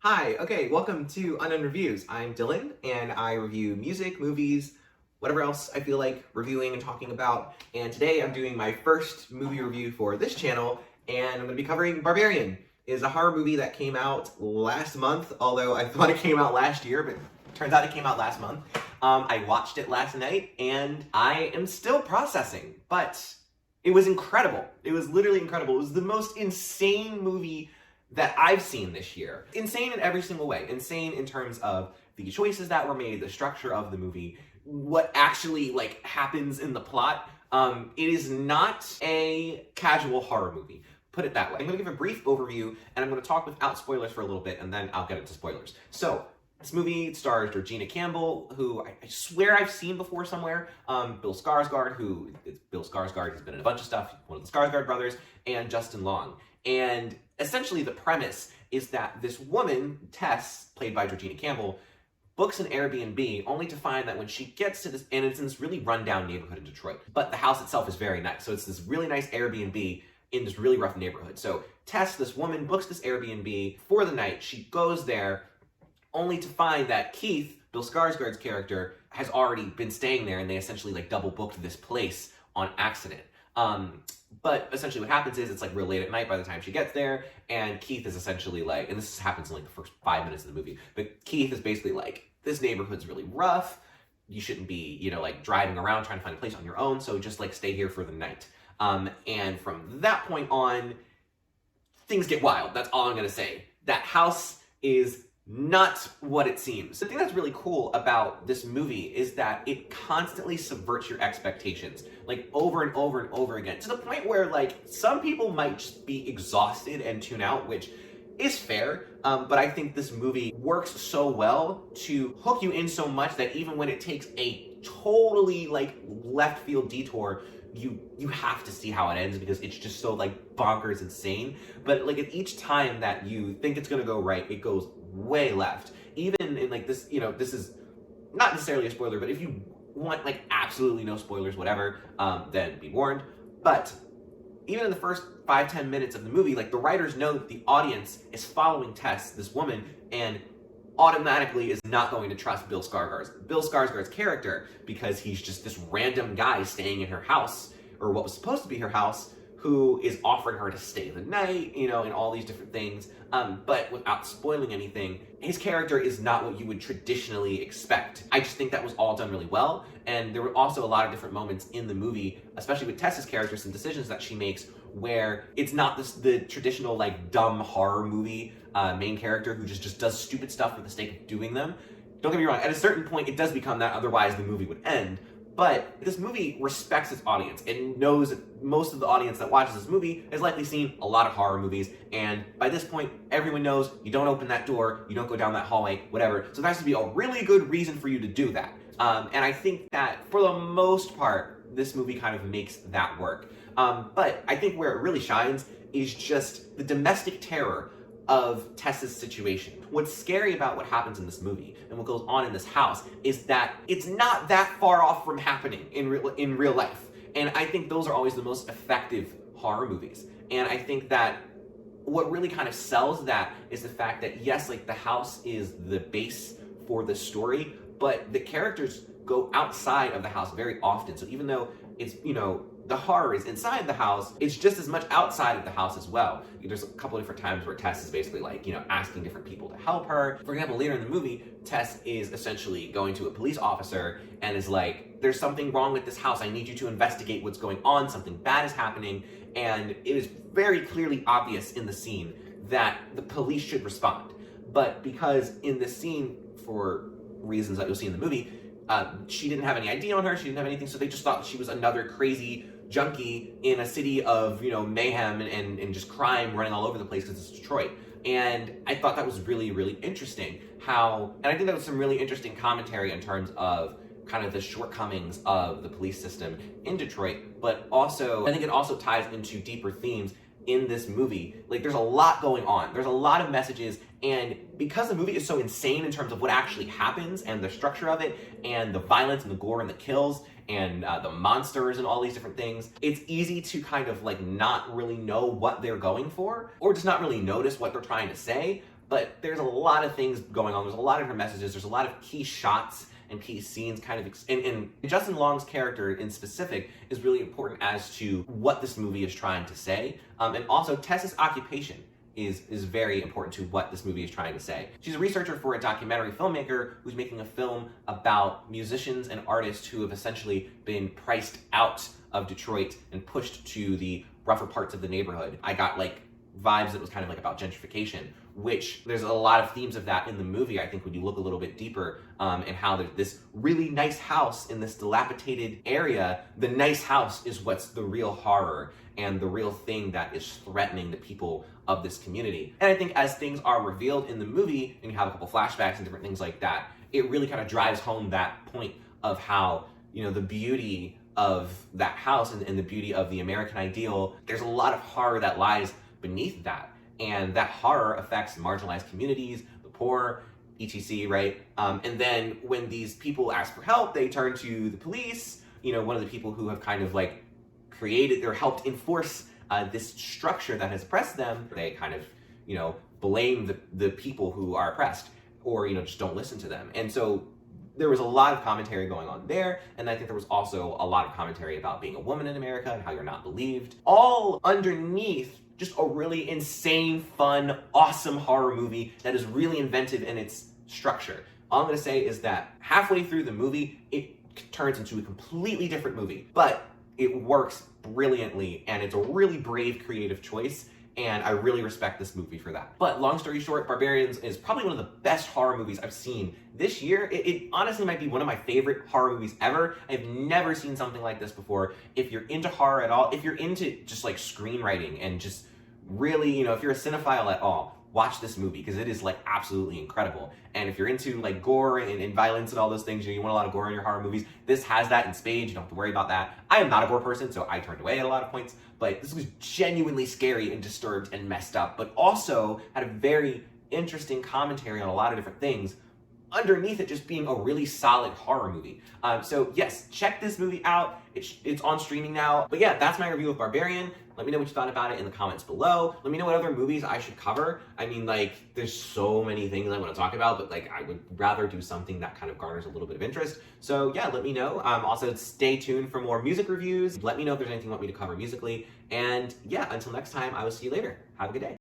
Hi, okay, welcome to Unknown Reviews. I'm Dylan, and I review music, movies, whatever else I feel like reviewing and talking about. And today I'm doing my first movie review for this channel, and I'm going to be covering Barbarian. It is a horror movie that came out last month, although I thought it came out last year, but turns out it came out last month. I watched it last night, and I am still processing, but it was incredible. It was literally incredible. It was the most insane movie that I've seen this year. Insane in every single way. Insane in terms of the choices that were made, the structure of the movie, what actually happens in the plot. It is not a casual horror movie. Put it that way. I'm going to give a brief overview, and I'm going to talk without spoilers for a little bit, and then I'll get into spoilers. So, this movie stars Georgina Campbell, who I swear I've seen before somewhere. Bill Skarsgård, who is Bill Skarsgård, he's been in a bunch of stuff, one of the Skarsgård brothers, and Justin Long. And essentially the premise is that this woman, Tess, played by Georgina Campbell, books an Airbnb only to find that when she gets to this, and it's in this really rundown neighborhood in Detroit, but the house itself is very nice. So it's this really nice Airbnb in this really rough neighborhood. So Tess, this woman, books this Airbnb for the night. She goes there only to find that Keith, Bill Skarsgård's character, has already been staying there, and they essentially double booked this place on accident. But essentially what happens is it's real late at night by the time she gets there, and Keith is essentially and this happens in the first 5 minutes of the movie, but Keith is basically this neighborhood's really rough, you shouldn't be, driving around trying to find a place on your own, so just stay here for the night. And from that point on, things get wild. That's all I'm gonna say. That house is not what it seems. The thing that's really cool about this movie is that it constantly subverts your expectations, over and over and over again, to the point where some people might just be exhausted and tune out, which is fair, but I think this movie works so well to hook you in so much that even when it takes a totally left field detour, you have to see how it ends, because it's just so bonkers insane. But at each time that you think it's gonna go right, it goes way left. Even in this, this is not necessarily a spoiler, but if you want absolutely no spoilers, whatever, then be warned. But even in the first 5-10 minutes of the movie, the writers know that the audience is following Tess, this woman, and automatically is not going to trust Bill Skarsgård's character, because he's just this random guy staying in her house, or what was supposed to be her house, who is offering her to stay the night, and all these different things. But without spoiling anything, his character is not what you would traditionally expect. I just think that was all done really well, and there were also a lot of different moments in the movie, especially with Tessa's character, some decisions that she makes where it's not the traditional dumb horror movie main character who just does stupid stuff for the sake of doing them. Don't get me wrong, at a certain point it does become that, otherwise the movie would end. But this movie respects its audience and knows that most of the audience that watches this movie has likely seen a lot of horror movies, and by this point, everyone knows you don't open that door, you don't go down that hallway, whatever. So there has to be a really good reason for you to do that. And I think that, for the most part, this movie kind of makes that work. But I think where it really shines is just the domestic terror of Tessa's situation. What's scary about what happens in this movie and what goes on in this house is that it's not that far off from happening in real life. And I think those are always the most effective horror movies. And I think that what really kind of sells that is the fact that, yes, the house is the base for the story, but the characters go outside of the house very often. So even though it's, the horror is inside the house, it's just as much outside of the house as well. There's a couple of different times where Tess is basically asking different people to help her. For example, later in the movie, Tess is essentially going to a police officer and is there's something wrong with this house, I need you to investigate what's going on, something bad is happening, and it is very clearly obvious in the scene that the police should respond. But because in this scene, for reasons that you'll see in the movie, she didn't have any ID on her, she didn't have anything, so they just thought she was another crazy junkie in a city of, mayhem and just crime running all over the place, because it's Detroit. And I thought that was really, really interesting and I think that was some really interesting commentary in terms of kind of the shortcomings of the police system in Detroit, but also, I think it also ties into deeper themes in this movie. There's a lot going on. There's a lot of messages, and because the movie is so insane in terms of what actually happens and the structure of it and the violence and the gore and the kills and the monsters and all these different things, it's easy to kind of not really know what they're going for, or just not really notice what they're trying to say. but there's a lot of things going on. There's a lot of different messages. There's a lot of key shots and key scenes kind of, and Justin Long's character in specific is really important as to what this movie is trying to say. And also Tessa's occupation is very important to what this movie is trying to say. She's a researcher for a documentary filmmaker who's making a film about musicians and artists who have essentially been priced out of Detroit and pushed to the rougher parts of the neighborhood. I got like vibes that was kind of like about gentrification, which there's a lot of themes of that in the movie, I think, when you look a little bit deeper, and how there's this really nice house in this dilapidated area. The nice house is what's the real horror and the real thing that is threatening the people of this community. And I think as things are revealed in the movie, and you have a couple flashbacks and different things like that, it really kind of drives home that point of how, you know, the beauty of that house and the beauty of the American ideal, there's a lot of horror that lies beneath that. And that horror affects marginalized communities, the poor, etc., right? And then when these people ask for help, they turn to the police, you know, one of the people who have kind of like created or helped enforce this structure that has oppressed them. They kind of, you know, blame the people who are oppressed, or, you know, just don't listen to them. And so there was a lot of commentary going on there, and I think there was also a lot of commentary about being a woman in America and how you're not believed. All underneath just a really insane, fun, awesome horror movie that is really inventive in its structure. All I'm gonna say is that halfway through the movie, it turns into a completely different movie, but it works brilliantly, and it's a really brave, creative choice, and I really respect this movie for that. But long story short, Barbarians is probably one of the best horror movies I've seen this year. It honestly might be one of my favorite horror movies ever. I've never seen something like this before. If you're into horror at all, if you're into just like screenwriting and just really, you know, if you're a cinephile at all, watch this movie, because it is like absolutely incredible. And if you're into like gore and violence and all those things, you want a lot of gore in your horror movies, this has that in spades. You don't have to worry about that. I am not a gore person, so I turned away at a lot of points, but this was genuinely scary and disturbed and messed up, but also had a very interesting commentary on a lot of different things underneath it, just being a really solid horror movie. So yes, check this movie out. It's on streaming now. But yeah, that's my review of Barbarian. Let me know what you thought about it in the comments below. Let me know what other movies I should cover. I mean, like, there's so many things I want to talk about, but like, I would rather do something that kind of garners a little bit of interest. So yeah, let me know. Also, stay tuned for more music reviews. Let me know if there's anything you want me to cover musically. And yeah, until next time, I will see you later. Have a good day.